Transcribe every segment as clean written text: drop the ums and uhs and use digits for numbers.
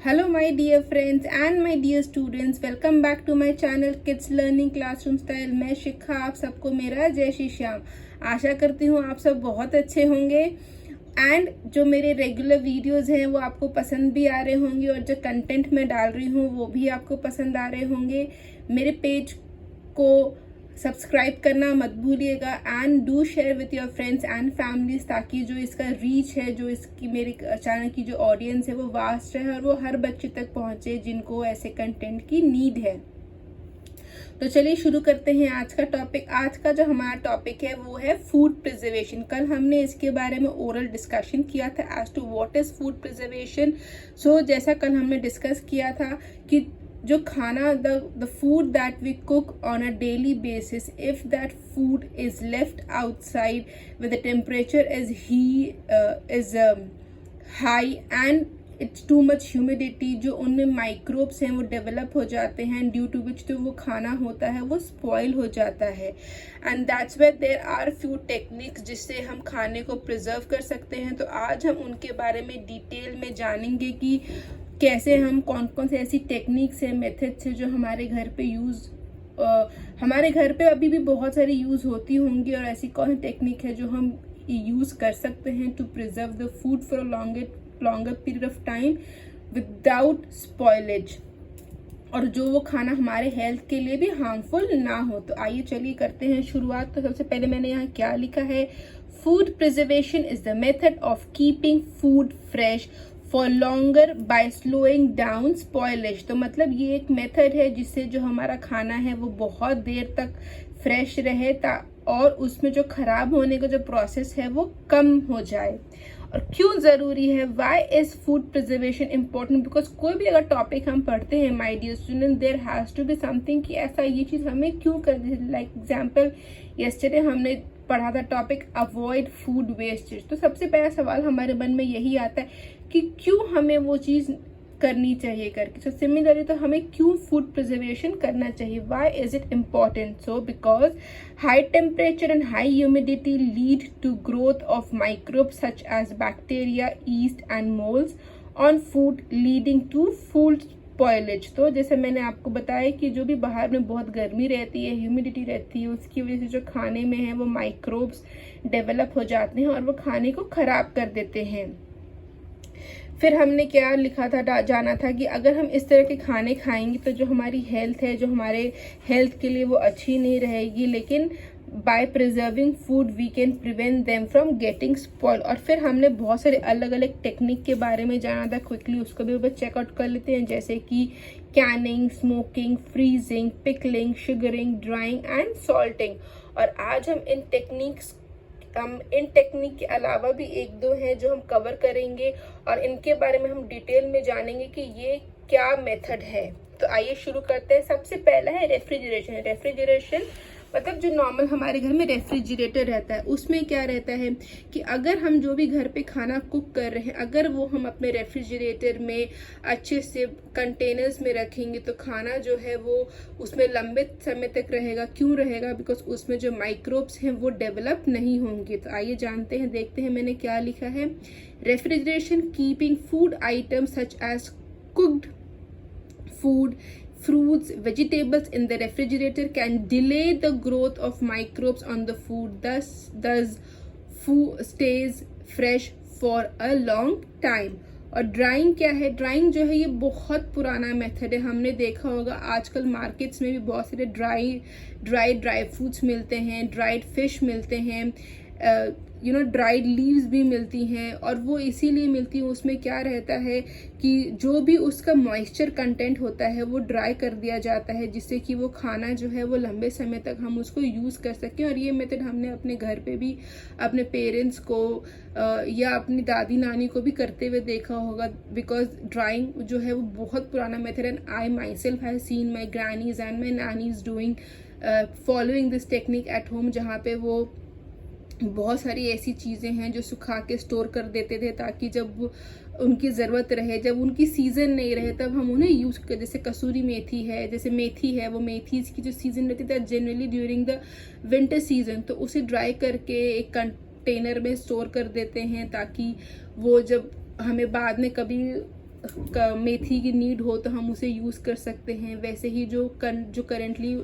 Hello my dear friends and my dear students, welcome back to my channel Kids Learning Classroom Style। मैं शिखा, आप सबको मेरा जय श्री श्याम। आशा करती हूँ आप सब बहुत अच्छे होंगे एंड जो मेरे रेगुलर वीडियोस हैं वो आपको पसंद भी आ रहे होंगे और जो कंटेंट मैं डाल रही हूँ वो भी आपको पसंद आ रहे होंगे। मेरे पेज को सब्सक्राइब करना मत भूलिएगा and do share with your friends and families, ताकि जो इसका रीच है, जो इसकी मेरे चैनल की जो ऑडियंस है वो वास्ट है और वो हर बच्चे तक पहुंचे जिनको ऐसे कंटेंट की नीड है। तो चलिए शुरू करते हैं आज का टॉपिक। आज का जो हमारा टॉपिक है वो है फूड प्रिजर्वेशन। कल हमने इसके बारे में ओरल डिस्कशन किया था as to what is food preservation. So जैसा कल हमने डिस्कस किया था कि जो खाना the food that we cook on a daily basis, if that food is left outside where the temperature is high and it's too much humidity, जो उनमें माइक्रोब्स हैं वो डेवलप हो जाते हैं, ड्यू टू विच जो वो खाना होता है वो स्पॉइल हो जाता है। And that's where there are few techniques जिससे हम खाने को प्रिजर्व कर सकते हैं। तो आज हम उनके बारे में डिटेल में जानेंगे कि कैसे हम कौन कौन से ऐसी टेक्निक्स है, मेथड्स है जो हमारे घर पे हमारे घर पे अभी भी बहुत सारी यूज़ होती होंगी, और ऐसी कौन सी टेक्निक है जो हम यूज़ कर सकते हैं to preserve the food for longer period of time without spoilage, और जो वो खाना हमारे हेल्थ के लिए भी हार्मफुल ना हो। तो आइए चलिए करते हैं शुरुआत। तो सबसे पहले मैंने यहाँ क्या लिखा है, food preservation is the method of keeping food fresh for longer by slowing down spoilage. तो मतलब ये एक मेथड है जिससे जो हमारा खाना है वो बहुत देर तक फ्रेश रहे और उसमें जो खराब होने का जो प्रोसेस है वो कम हो जाए। और क्यों ज़रूरी है, why is food preservation important, because कोई भी अगर टॉपिक हम पढ़ते हैं my dear student, there has to be something कि ऐसा ये चीज़ हमें क्यों करनी है। लाइक एग्जाम्पल यस्टरडे हमने पढ़ा था टॉपिक अवॉइड फूड वेस्टेज। तो सबसे पहला सवाल हमारे मन में यही आता है कि क्यों हमें वो चीज़ करनी चाहिए करके। सो सिमिलरली तो हमें क्यों फूड प्रिजर्वेशन करना चाहिए, why is it important. So because high temperature and high humidity lead to growth of microbes such as bacteria, yeast and moulds on food leading to food spoilage. तो जैसे मैंने आपको बताया कि जो भी बाहर में बहुत गर्मी रहती है, ह्यूमिडिटी रहती है, उसकी वजह से जो खाने में है वो माइक्रोब्स डेवलप हो जाते हैं और वो खाने को खराब कर देते हैं। फिर हमने क्या लिखा था, जाना था कि अगर हम इस तरह के खाने खाएंगे तो जो हमारी हेल्थ है, जो हमारे हेल्थ के लिए वो अच्छी नहीं रहेगी, लेकिन by preserving food we can prevent them from getting spoil. और फिर हमने बहुत सारे अलग अलग टेक्निक के बारे में जाना था, क्विकली उसको भी ऊपर चेकआउट कर लेते हैं, जैसे कि Canning, smoking, freezing, pickling, sugaring, drawing and salting. और आज हम इन टेक्निक के अलावा भी एक दो हैं जो हम कवर करेंगे और इनके बारे में हम डिटेल में जानेंगे कि ये क्या मेथड है। तो आइए शुरू करते हैं। सबसे पहला है रेफ्रिजरेशन। रेफ्रिजरेशन मतलब जो नॉर्मल हमारे घर में रेफ्रिजरेटर रहता है, उसमें क्या रहता है कि अगर हम जो भी घर पे खाना कुक कर रहे हैं, अगर वो हम अपने रेफ्रिजरेटर में अच्छे से कंटेनर्स में रखेंगे तो खाना जो है वो उसमें लंबे समय तक रहेगा। क्यों रहेगा, बिकॉज उसमें जो माइक्रोब्स हैं वो डेवलप नहीं होंगे। तो आइए जानते हैं, देखते हैं मैंने क्या लिखा है। Refrigeration keeping food items such as cooked food, fruits, vegetables in the refrigerator can delay the growth of microbes on the food. Thus food stays fresh for a long time. और ड्राइंग क्या है, drawing जो है ये बहुत पुराना method है। हमने देखा होगा आजकल मार्केट्स में भी बहुत सारे ड्राई फ्रूट्स मिलते हैं, ड्राइड फिश मिलते हैं, ड्राइड लीव्स भी मिलती हैं। और वो इसीलिए मिलती है, उसमें क्या रहता है कि जो भी उसका मॉइस्चर कंटेंट होता है वो ड्राई कर दिया जाता है, जिससे कि वो खाना जो है वो लंबे समय तक हम उसको यूज़ कर सकें। और ये मेथड हमने अपने घर पे भी अपने पेरेंट्स को या अपनी दादी नानी को भी करते हुए देखा होगा, बिकॉज ड्राइंग जो है वो बहुत पुराना मेथड है। I myself have seen my grannies and my nanis doing following this technique at home, जहाँ पे वो बहुत सारी ऐसी चीज़ें हैं जो सुखा के स्टोर कर देते थे, ताकि जब उनकी ज़रूरत रहे, जब उनकी सीज़न नहीं रहे, तब हम उन्हें यूज़ कर। जैसे कसूरी मेथी है, जैसे मेथी है, वो मेथीज की जो सीज़न रहती है generally during the winter season, तो उसे ड्राई करके एक कंटेनर में स्टोर कर देते हैं, ताकि वो जब हमें बाद में कभी मेथी की नीड हो तो हम उसे यूज़ कर सकते हैं। वैसे ही जो करेंटली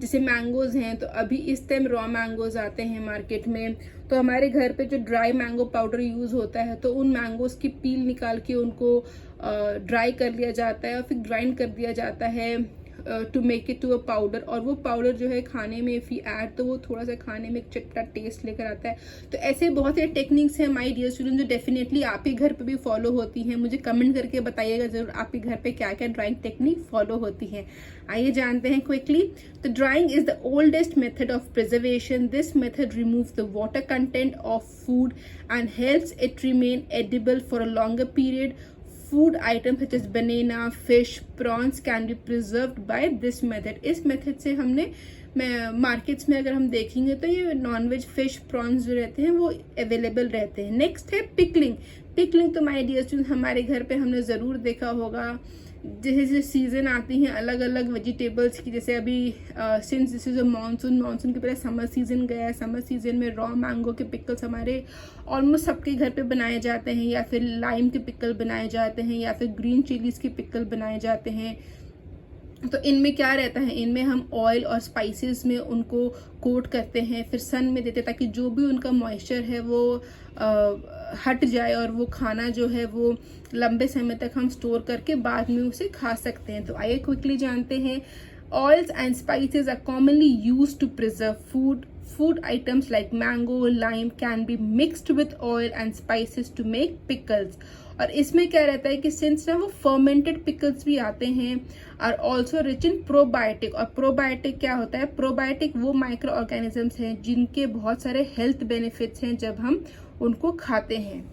जैसे मैंगोज़ हैं, तो अभी इस टाइम रॉ मैंगोज़ आते हैं मार्केट में, तो हमारे घर पे जो ड्राई मैंगो पाउडर यूज़ होता है, तो उन मैंगोज़ की पील निकाल के उनको ड्राई कर लिया जाता है और फिर ग्राइंड कर दिया जाता है to make it to a powder. और वो पाउडर जो है खाने में इफ़ यू ऐड, तो वो थोड़ा सा खाने में एक चटपटा टेस्ट लेकर आता है। तो ऐसे बहुत से टेक्निक्स हैं माय डियर स्टूडेंट जो डेफिनेटली आपके घर पे भी फॉलो होती हैं। मुझे कमेंट करके बताइएगा जरूर आपके घर पे क्या क्या ड्राइंग टेक्निक फॉलो होती हैं। आइए जानते हैं क्विकली। तो drawing is the oldest method of preservation. This method remove the water content of food and helps it remain edible for a longer period. Food items such as banana, fish, prawns can be preserved by this method. इस method से हमने markets में अगर हम देखेंगे तो ये nonveg fish prawns जो रहते हैं वो अवेलेबल रहते हैं. नेक्स्ट है पिकलिंग. पिकलिंग तो माय डियर स्टूडेंट हमारे घर पे हमने ज़रूर देखा होगा. जैसे सीज़न आती हैं अलग अलग वेजिटेबल्स की, जैसे अभी since this is a monsoon के पहले समर सीजन गया है. समर सीजन में रॉ मैंगो के पिकल्स हमारे ऑलमोस्ट सबके घर पे बनाए जाते हैं, या फिर लाइम के पिकल बनाए जाते हैं, या फिर ग्रीन चिलीज के पिकल बनाए जाते हैं. तो इनमें क्या रहता है, इनमें हम ऑयल और स्पाइसेस में उनको कोट करते हैं, फिर सन में देते हैं ताकि जो भी उनका मॉइस्चर है वो हट जाए और वो खाना जो है वो लंबे समय तक हम स्टोर करके बाद में उसे खा सकते हैं. तो आइए क्विकली जानते हैं. Oils and spices are commonly used to preserve food. Food items like mango, lime can be mixed with oil and spices to make pickles. और इसमें क्या रहता है कि सिंस ना वो फर्मेंटेड पिकल्स भी आते हैं और ऑल्सो रिच इन प्रोबायोटिक. और प्रोबायोटिक क्या होता है, प्रोबायोटिक वो माइक्रो ऑर्गेनिजम्स हैं जिनके बहुत सारे हेल्थ बेनिफिट्स हैं जब हम उनको खाते हैं.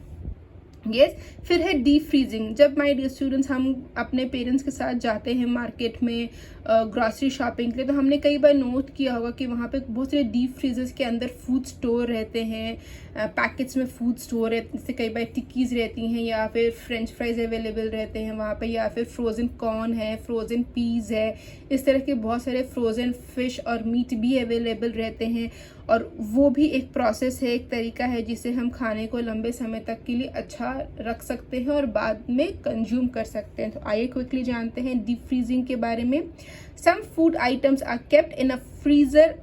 यस फिर है डीप फ्रीजिंग. जब माय डियर स्टूडेंट्स हम अपने पेरेंट्स के साथ जाते हैं मार्केट में ग्रॉसरी शॉपिंग के लिए, तो हमने कई बार नोट किया होगा कि वहाँ पे बहुत सारे डीप फ्रीजर्स के अंदर फूड स्टोर रहते हैं, पैकेट्स में फूड स्टोर रहते हैं. जैसे कई बार टिक्कीज रहती हैं, या फिर फ्रेंच फ्राइज अवेलेबल रहते हैं वहाँ पे, या फिर फ्रोज़न कॉर्न है, फ्रोज़न पीज है. इस तरह के बहुत सारे फ्रोज़न फिश और मीट भी अवेलेबल रहते हैं. और वो भी एक प्रोसेस है, एक तरीका है जिससे हम खाने को लंबे समय तक के लिए अच्छा रख सकते हैं और बाद में कंज्यूम कर सकते हैं. तो आइए क्विकली जानते हैं डीप फ्रीजिंग के बारे में. Some food items are kept in a freezer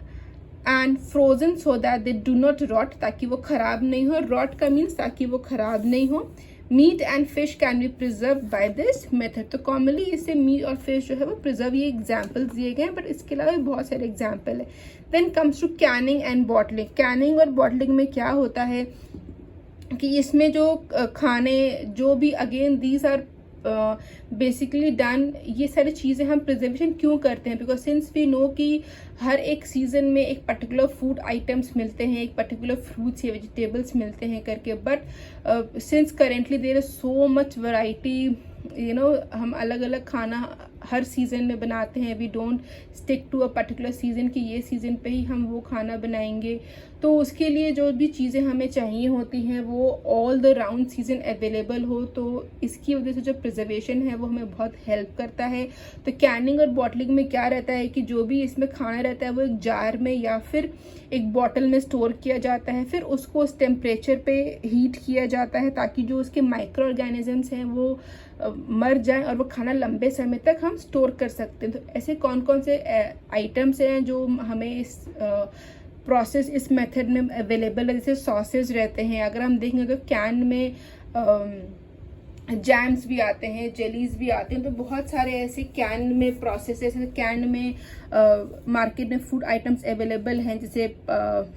and frozen so that they do not rot, ताकि वो खराब नहीं हो. रॉट का मीन्स ताकि वो खराब नहीं हो. Meat and fish can be preserve by this method. तो कॉमनली इससे मीट और फिश जो है वो प्रिजर्व, ये एग्जाम्पल्स दिए गए हैं, बट इसके अलावा भी बहुत सारे एग्जाम्पल है. Then comes to canning and bottling. Canning और बॉटलिंग में क्या होता है कि इसमें जो खाने जो भी again these are basically done, ये सारी चीज़ें हम प्रिजर्वेशन क्यों करते हैं, बिकॉज सिंस वी नो कि हर एक सीजन में एक पर्टिकुलर फूड आइटम्स मिलते हैं, एक पर्टिकुलर फ्रूट्स या वेजिटेबल्स मिलते हैं करके. But since currently there is so much variety, you know, हम अलग अलग खाना हर सीज़न में बनाते हैं. We don't stick to a particular season कि ये सीज़न पे ही हम वो खाना बनाएंगे. तो उसके लिए जो भी चीज़ें हमें चाहिए होती हैं वो all the round season available हो. तो इसकी वजह से जो प्रिजर्वेशन है वो हमें बहुत हेल्प करता है. तो कैनिंग और बॉटलिंग में क्या रहता है कि जो भी इसमें खाना रहता है वो एक जार में या फिर एक बॉटल में स्टोर किया जाता है, फिर उसको उस टेम्परेचर पे हीट किया जाता है ताकि जो उसके माइक्रो ऑर्गेनिजम्स हैं वो मर जाएं और वो खाना लंबे समय तक हम स्टोर कर सकते हैं. तो ऐसे कौन कौन से आइटम्स हैं जो हमें इस प्रोसेस इस मेथड में अवेलेबल है. जैसे सॉसेज रहते हैं, अगर हम देखेंगे तो कैन में जैम्स भी आते हैं, जेलीज भी आते हैं. तो बहुत सारे ऐसे कैन में प्रोसेसेस, कैन में मार्केट में फूड आइटम्स अवेलेबल हैं. जैसे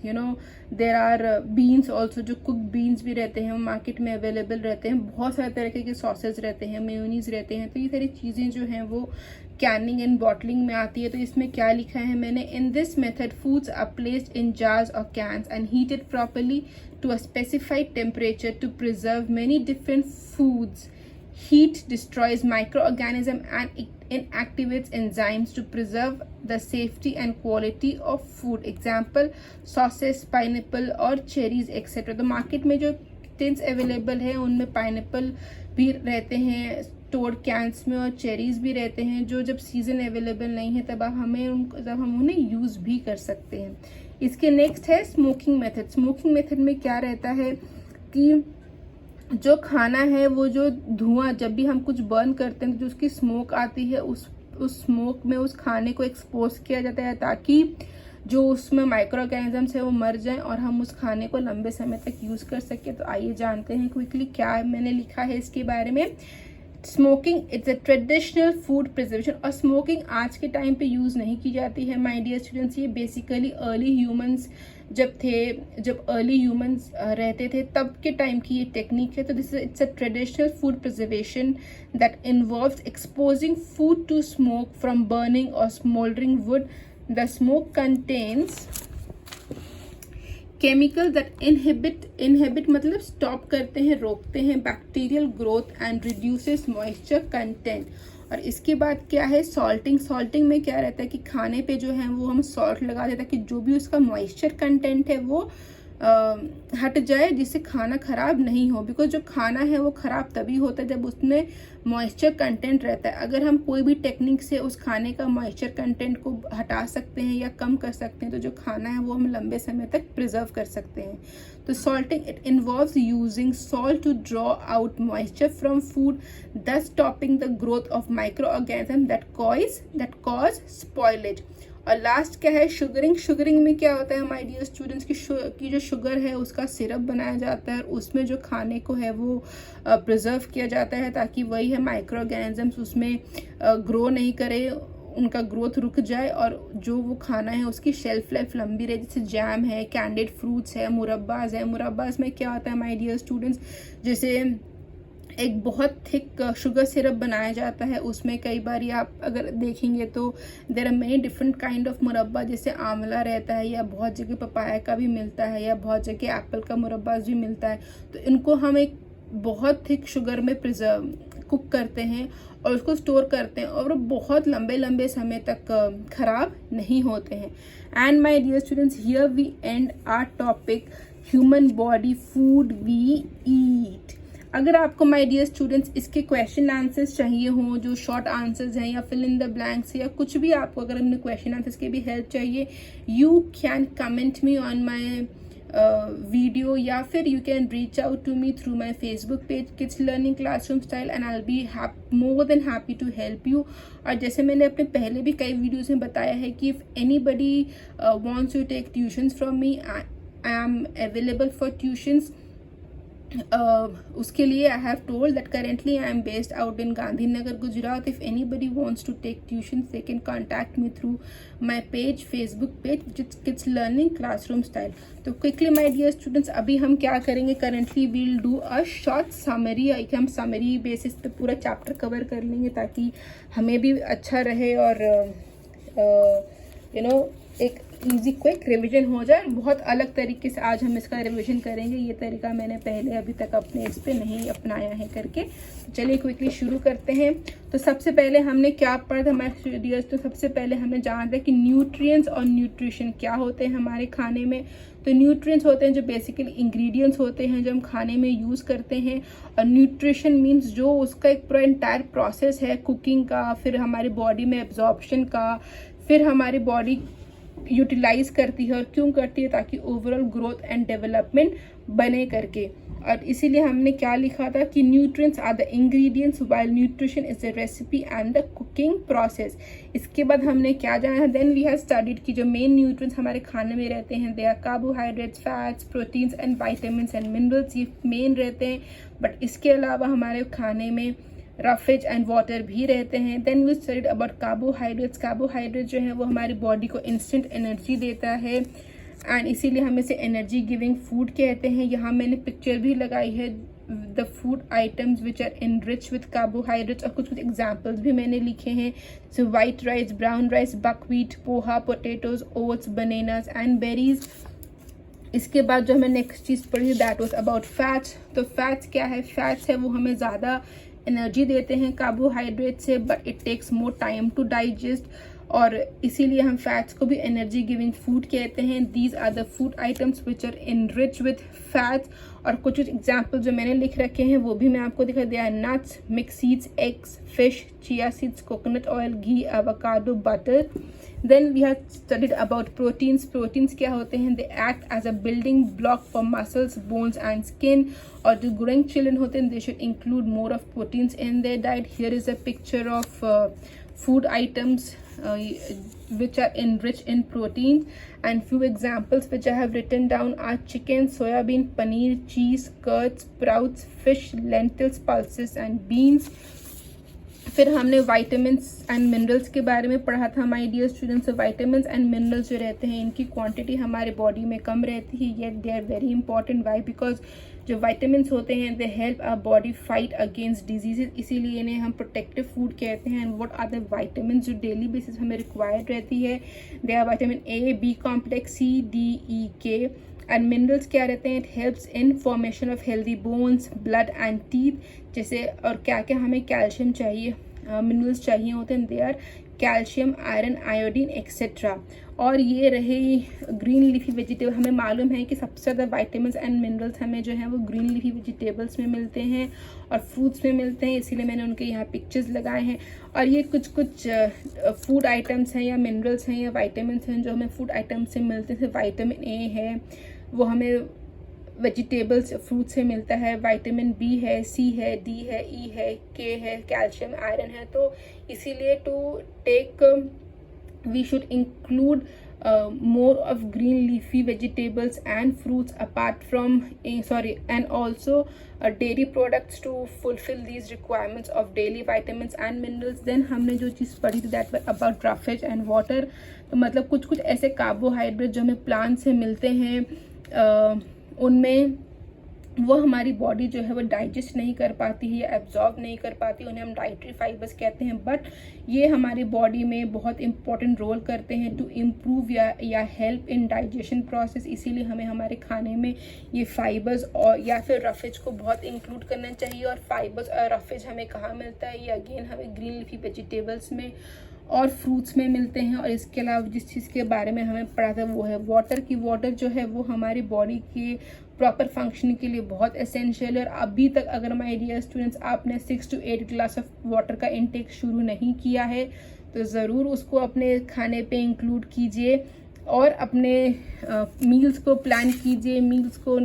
you know there are beans also, जो कुक बीन्स भी रहते हैं वो मार्केट में अवेलेबल रहते हैं. बहुत सारे तरह के सॉसेज रहते हैं, मेयोनीज रहते हैं. तो ये सारी चीज़ें जो हैं वो कैनिंग एंड बॉटलिंग में आती है. तो इसमें क्या लिखा है मैंने, in this method foods are placed in jars और cans and heated properly to a specified temperature to preserve many different foods. Heat destroys microorganisms and inactivates enzymes to preserve the safety and quality of food. Example, sauces, pineapple और cherries etc. तो market में जो tins available है उनमें pineapple भी रहते हैं stored cans में, और चेरीज भी रहते हैं जो जब सीजन अवेलेबल नहीं है तब हम उन्हें यूज़ भी कर सकते हैं. इसके नेक्स्ट है स्मोकिंग मेथड. स्मोकिंग मेथड में क्या रहता है कि जो खाना है वो जो धुआं जब भी हम कुछ बर्न करते हैं जो उसकी स्मोक आती है उस स्मोक में उस खाने को एक्सपोज किया जाता है ताकि जो उसमें माइक्रो ऑर्गेनिजम्स है वो मर जाएं और हम उस खाने को लंबे समय तक यूज़ कर सकें। तो आइए जानते हैं क्विकली क्या मैंने लिखा है इसके बारे में। Smoking it's a traditional food preservation, और स्मोकिंग आज के टाइम पे यूज़ नहीं की जाती है माय डियर स्टूडेंट्स। ये बेसिकली अर्ली ह्यूमंस जब अर्ली ह्यूमंस रहते थे तब के टाइम की ये टेक्निक है। तो this it's a traditional food preservation that involves exposing food to smoke from burning और smouldering wood. The smoke contains chemical that inhibit मतलब स्टॉप करते हैं, रोकते हैं bacterial growth and reduces moisture content. और इसके बाद क्या है सॉल्टिंग में क्या रहता है कि खाने पे जो है वो हम सॉल्ट लगा देते हैं कि जो भी उसका मॉइस्चर कंटेंट है वो हट जाए, जिससे खाना खराब नहीं हो। बिकॉज जो खाना है वो खराब तभी होता है जब उसमें मॉइस्चर कंटेंट रहता है। अगर हम कोई भी टेक्निक से उस खाने का मॉइस्चर कंटेंट को हटा सकते हैं या कम कर सकते हैं तो जो खाना है वो हम लंबे समय तक प्रिजर्व कर सकते हैं। तो salting it involves using salt to draw out moisture from food, thus stopping the growth of microorganism that cause spoilage. और लास्ट क्या है शुगरिंग में क्या होता है हमारे डियर स्टूडेंट्स की जो शुगर है उसका सिरप बनाया जाता है और उसमें जो खाने को है वो प्रिजर्व किया जाता है ताकि वही है माइक्रो ऑर्गेनिजम्स उसमें ग्रो नहीं करे, उनका ग्रोथ रुक जाए और जो वो खाना है उसकी शेल्फ लाइफ लंबी रहे। जैसे जैम है, कैंडिड फ्रूट्स है, मुरब्बाज में क्या होता है माय डियर स्टूडेंट्स, जैसे एक बहुत थिक शुगर सिरप बनाया जाता है, उसमें कई बार आप अगर देखेंगे तो there are many different kind of murabba, जैसे आंवला रहता है या बहुत जगह पपाया का भी मिलता है या बहुत जगह एप्पल का मुरब्बा भी मिलता है। तो इनको हम एक बहुत थिक शुगर में कुक करते हैं और उसको स्टोर करते हैं और वो बहुत लंबे समय तक खराब नहीं होते हैं। And my dear students, here we end our topic human body food we eat. अगर आपको माय डियर स्टूडेंट्स इसके क्वेश्चन आंसर्स चाहिए हों, जो शॉर्ट आंसर्स हैं या फिल इन द ब्लैंक्स या कुछ भी आपको अगर इन क्वेश्चन आंसर्स की भी हेल्प चाहिए, you can comment me on my video या फिर you can reach out to me through my Facebook page kids learning classroom style and I will be more than happy to help you. और जैसे मैंने अपने पहले भी कई videos में बताया है कि if anybody wants to take tuitions from me, I am available for tuitions. उसके लिए I have told that currently I am based out in Gandhinagar Gujarat. If anybody wants to take tuition they can contact me through my page, Facebook page kids learning classroom style. तो quickly my dear students अभी हम क्या करेंगे, currently we'll do a short summary. हम summary basis पे पूरा chapter cover कर लेंगे ताकि हमें भी अच्छा रहे और एक इजी क्विक रिवीजन हो जाए। बहुत अलग तरीके से आज हम इसका रिवीजन करेंगे, ये तरीका मैंने पहले अभी तक अपने इस पे नहीं अपनाया है करके। चलिए क्विकली शुरू करते हैं। तो सबसे पहले हमने क्या पढ़ा था हमारे डियर्स, तो सबसे पहले हमने जाना था कि न्यूट्रिएंट्स और न्यूट्रिशन क्या होते हैं हमारे खाने में। तो न्यूट्रिएंट्स होते हैं जो बेसिकली इंग्रेडिएंट्स होते हैं जो हम खाने में यूज़ करते हैं, और न्यूट्रिशन मीन्स जो उसका एक पूरा एंटायर प्रोसेस है कुकिंग का, फिर हमारी बॉडी में एब्जॉर्प्शन का, फिर हमारी बॉडी यूटिलाइज करती है और क्यों करती है, ताकि ओवरऑल ग्रोथ एंड डेवलपमेंट बने करके। और इसीलिए हमने क्या लिखा था कि nutrients are the ingredients while nutrition is the recipe and the cooking process. इसके बाद हमने क्या जाना है, देन वी हैव स्टडीड कि जो मेन न्यूट्रिएंट्स हमारे खाने में रहते हैं they are carbohydrates, fats, proteins and vitamins and minerals, ये मेन रहते हैं। बट इसके अलावा हमारे खाने में रफेज एंड वाटर भी रहते हैं। Then we studied about carbohydrates. Carbohydrate जो है वो हमारी बॉडी को इंस्टेंट एनर्जी देता है एंड इसीलिए हम इसे एनर्जी गिविंग फूड कहते हैं। यहाँ मैंने पिक्चर भी लगाई है the food items which are enrich with carbohydrates, और कुछ एग्जाम्पल्स भी मैंने लिखे हैं। So white rice, brown rice, buckwheat, poha, potatoes, oats, bananas and berries. इसके बाद जो हमें नेक्स्ट चीज़ पढ़ी दैट वाज अबाउट फैट्स। तो फैट्स क्या है, फैट्स है वो हमें ज़्यादा एनर्जी देते हैं कार्बोहाइड्रेट से, but it takes more time to digest. और इसीलिए हम फैट्स को भी एनर्जी गिविंग फूड कहते हैं. These are the food items which are enrich with fats. और कुछ एग्जाम्पल जो मैंने लिख रखे हैं वो भी मैं आपको दिखा दिया. Nuts, mix seeds, eggs, fish, chia seeds, coconut oil, ghee, avocado, butter. Then we have studied about proteins. Proteins क्या होते हैं? They act as a building block for muscles, bones and skin. और जो growing children होते हैं, they should include more of proteins in their diet. Here is a picture of food items which are enriched in proteins, and few examples which I have written down are chicken, soyabean, paneer, cheese, curds, sprouts, fish, lentils, pulses and beans. फिर हमने vitamins and minerals के बारे में पढ़ा था my dear students. Vitamins and minerals जो रहते हैं इनकी क्वांटिटी हमारे बॉडी में कम रहती है, yet they are very important. Why? Because जो वाइटामिन्स होते हैं they help our body fight against diseases, इसीलिए इन्हें हम प्रोटेक्टिव फूड कहते हैं. And what are the vitamins जो डेली बेसिस हमें रिक्वायर्ड रहती है? They are vitamin A, B complex, C, D, E, K. And minerals क्या रहते हैं? It helps in formation of healthy bones, blood and teeth. जैसे और क्या क्या हमें कैल्शियम चाहिए, मिनरल्स चाहिए होते हैं. They are calcium, iron, iodine etcetera. और ये रहे ग्रीन लीफी वेजिटेबल. हमें मालूम है कि सबसे ज़्यादा वाइटामिन्स एंड मिनरल्स हमें जो है वो ग्रीन लीफी वेजिटेबल्स में मिलते हैं और फ्रूट्स में मिलते हैं, इसीलिए मैंने उनके यहाँ पिक्चर्स लगाए हैं. और ये कुछ फूड आइटम्स हैं या मिनरल्स हैं या वाइटामिन्स हैं जो हमें फूड आइटम्स से मिलते हैं. वाइटामिन ए है वो हमें वेजिटेबल्स फ्रूट से मिलता है. विटामिन बी है, सी है, डी है, ई है, के है, कैल्शियम, आयरन है. तो इसीलिए to take we should include more of green leafy vegetables and fruits apart from and also dairy products to fulfill these requirements of daily vitamins and minerals. Then हमने जो चीज़ पढ़ी थी that were about roughage and water. तो मतलब कुछ ऐसे carbohydrate जो हमें प्लांट से मिलते हैं उनमें वो हमारी बॉडी जो है वो डाइजेस्ट नहीं कर पाती है या एब्जॉर्ब नहीं कर पाती, उन्हें हम डाइटरी फाइबर्स कहते हैं. बट ये हमारी बॉडी में बहुत इंपॉर्टेंट रोल करते हैं टू इम्प्रूव या हेल्प इन डाइजेशन प्रोसेस. इसीलिए हमें हमारे खाने में ये फाइबर्स और या फिर रफेज को बहुत इंक्लूड करना चाहिए. और फाइबर्स और रफेज हमें कहाँ मिलता है? ये अगेन हमें ग्रीन लीफी वेजिटेबल्स में और फ्रूट्स में मिलते हैं. और इसके अलावा जिस चीज़ के बारे में हमें पढ़ा था वो है वाटर की. वाटर जो है वो हमारी बॉडी के प्रॉपर फंक्शनिंग के लिए बहुत एसेंशियल है. और अभी तक अगर माय डियर स्टूडेंट्स आपने 6 to 8 ग्लास ऑफ वाटर का इनटेक शुरू नहीं किया है तो ज़रूर उसको अपने खाने पे इंक्लूड कीजिए और अपने मील्स को प्लान कीजिए, मील्स को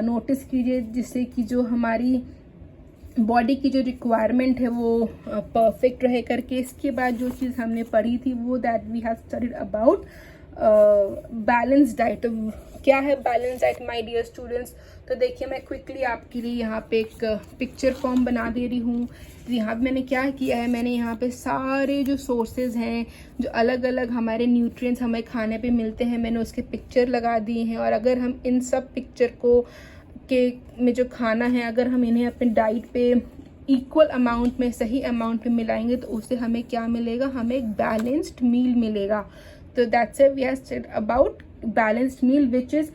नोटिस कीजिए, जिससे कि जो हमारी बॉडी की जो रिक्वायरमेंट है वो परफेक्ट रहे करके. इसके बाद जो चीज़ हमने पढ़ी थी वो that we have studied about balance diet. क्या है balance diet my dear students? तो देखिए मैं क्विकली आपके लिए यहाँ पे एक पिक्चर फॉर्म बना दे रही हूँ. यहाँ मैंने क्या किया है, मैंने यहाँ पे सारे जो सोर्सेज हैं जो अलग अलग हमारे न्यूट्रिएंट्स हमें खाने पे मिलते हैं मैंने उसके पिक्चर लगा दिए हैं. और अगर हम इन सब पिक्चर को के में जो खाना है अगर हम इन्हें अपने डाइट पे इक्वल अमाउंट में सही अमाउंट में मिलाएंगे तो उससे हमें क्या मिलेगा? हमें एक बैलेंस्ड मील मिलेगा. तो that's we have studied about balanced meal, which is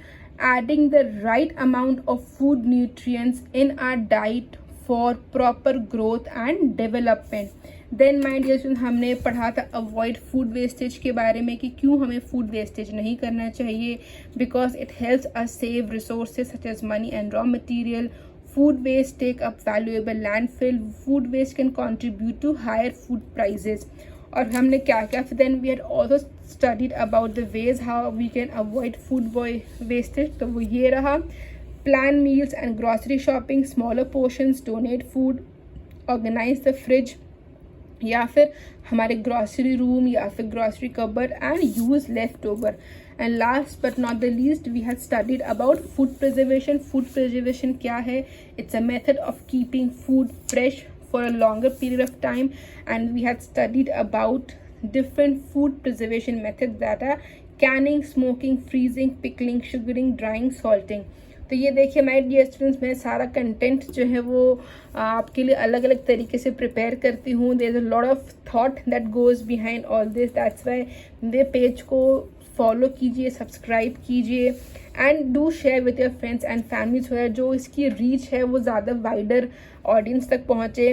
adding the right amount of food nutrients in our diet for proper growth and development. Then my dear students हमने पढ़ा था avoid food wastage के बारे में कि क्यों हमें food wastage नहीं करना चाहिए, because it helps us save resources such as money and raw material. Food waste take up valuable landfill. Food waste can contribute to higher food prices. और हमने क्या क्या then we had also studied about the ways how we can avoid food wastage. तो वो ये रहा plan meals and grocery shopping, smaller portions, donate food, organize the fridge या फिर हमारे ग्रॉसरी रूम या फिर grocery cupboard and use left over. And last but not the least we have studied about food preservation. Food preservation क्या है? It's a method of keeping food fresh for a longer period of time, and we had studied about different food preservation methods that are canning, smoking, freezing, pickling, sugaring, drying, salting. तो ये देखिए my dear students मैं सारा content जो है वो आपके लिए अलग अलग तरीके से प्रिपेयर करती हूँ. There is a lot of thought that goes behind all this. That's why मेरे पेज को फॉलो कीजिए, सब्सक्राइब कीजिए and do share with your friends and families जो इसकी रीच है वो ज़्यादा वाइडर ऑडियंस तक पहुँचे.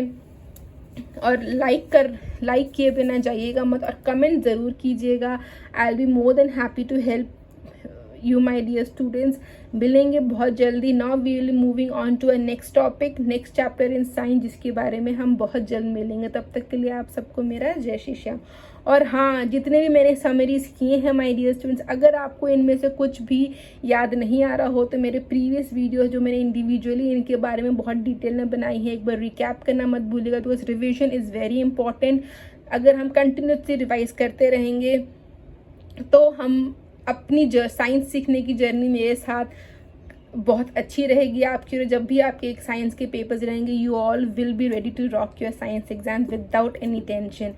और लाइक किए बिना जाइएगा मत, और कमेंट ज़रूर कीजिएगा। I will be more than happy to help you my dear students. मिलेंगे बहुत जल्दी। Now we will moving on to a next topic, next chapter in science, जिसके बारे में हम बहुत जल्द मिलेंगे। तब तक के लिए आप सबको मेरा जय श्री श्याम। और हाँ, जितने भी मैंने समरीज किए हैं माय डियर स्टूडेंट्स, अगर आपको इनमें से कुछ भी याद नहीं आ रहा हो तो मेरे प्रीवियस वीडियो जो मैंने इंडिविजुअली इनके बारे में बहुत डिटेल में बनाई है, एक बार रिकैप करना मत भूलिएगा, because revision is very important. अगर हम कंटिन्यूसली रिवाइज करते रहेंगे तो हम अपनी साइंस सीखने की जर्नी मेरे साथ बहुत अच्छी रहेगी आपकी। और जब भी आपके एक साइंस के पेपर्स रहेंगे, you all will be ready to rock your science exam without any tension.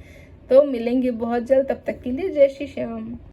तो मिलेंगे बहुत जल्द, तब तक के लिए जय श्री श्याम।